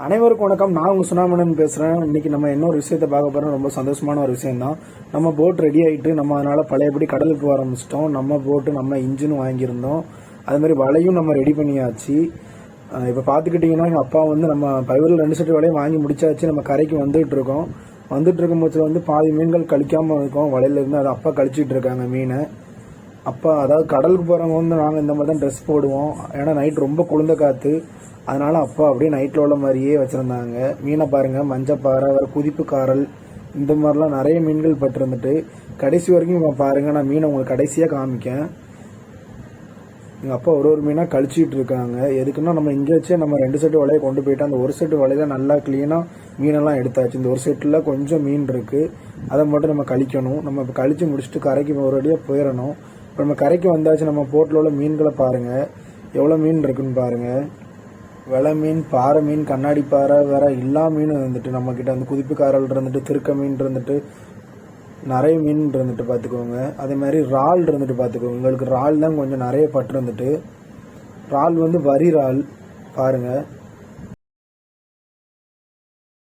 அனைவருக்கும் வணக்கம். நான் உங்க சுனாமணன் பேசுறேன். இன்னைக்கு நம்ம என்ன ஒரு விஷயத்தை பார்க்க போறோம். ரொம்ப சந்தோஷமான ஒரு விஷயம் தான். நம்ம போட் ரெடி ஆயிட்டு நம்ம அதனால பழையபடி கடலுக்கு போக ஆரம்பிச்சிட்டோம். நம்ம போட்டு நம்ம இன்ஜினும் வாங்கியிருந்தோம். அது மாதிரி வலையும் நம்ம ரெடி பண்ணியாச்சு. இப்போ பார்த்துக்கிட்டிங்கன்னா எங்கள் அப்பா வந்து நம்ம பைவரில் 2 செட்டு வலையும் வாங்கி முடிச்சாச்சு. நம்ம கரைக்கு வந்துட்டு இருக்கோம். வந்துட்டு இருக்கும் போது வந்து பாதி மீன்கள் கழிக்காமல் இருக்கும் வலையில இருந்து. அதை அப்பா கழிச்சிட்டு இருக்காங்க மீனை. அப்பா அதாவது கடலுக்கு போகிறவங்க வந்து நாங்கள் இந்த மாதிரி தான் ட்ரெஸ் போடுவோம். ஏன்னா நைட் ரொம்ப குளிர்ந்த காற்று. அதனால அப்பா அப்படியே நைட்டில் உள்ள மாதிரியே வச்சுருந்தாங்க. மீனை பாருங்கள், மஞ்சப்பாறை, வேறு குதிப்பு காரல், இந்த மாதிரிலாம் நிறைய மீன்கள் பட்டிருந்துட்டு கடைசி வரைக்கும் பாருங்கள். நான் மீனை உங்களுக்கு கடைசியாக காமிக்கேன். எங்கள் அப்பா ஒரு மீனாக கழிச்சிட்டு இருக்காங்க. எதுக்குன்னா நம்ம இங்கே வச்சே நம்ம 2 செட்டு வலையை கொண்டு போயிட்டு அந்த ஒரு செட்டு வலையில நல்லா க்ளீனாக மீனெல்லாம் எடுத்தாச்சு. இந்த ஒரு செட்டில் கொஞ்சம் மீன் இருக்குது, அதை மட்டும் நம்ம கழிக்கணும். நம்ம இப்போ கழித்து முடிச்சுட்டு கரைக்கு ஒரு வழியாக போயிடணும். இப்போ நம்ம கரைக்கு வந்தாச்சு. நம்ம போட்டில் உள்ள மீன்களை பாருங்கள், எவ்வளோ மீன் இருக்குன்னு பாருங்கள். வெலை மீன், பாறை மீன், கண்ணாடி பாறை, வேற எல்லா மீனும் இருந்துட்டு நம்மக்கிட்ட வந்து குதிப்பு காரல் இருந்துட்டு, திருக்க மீன் இருந்துட்டு, நிறைய மீன் இருந்துட்டு பார்த்துக்கோங்க. அதே மாதிரி இறால் இருந்துட்டு பார்த்துக்கோங்க. உங்களுக்கு இறால் தான் கொஞ்சம் நிறைய பட்டு இருந்துட்டு. இறால் வந்து வரி இறால் பாருங்கள்.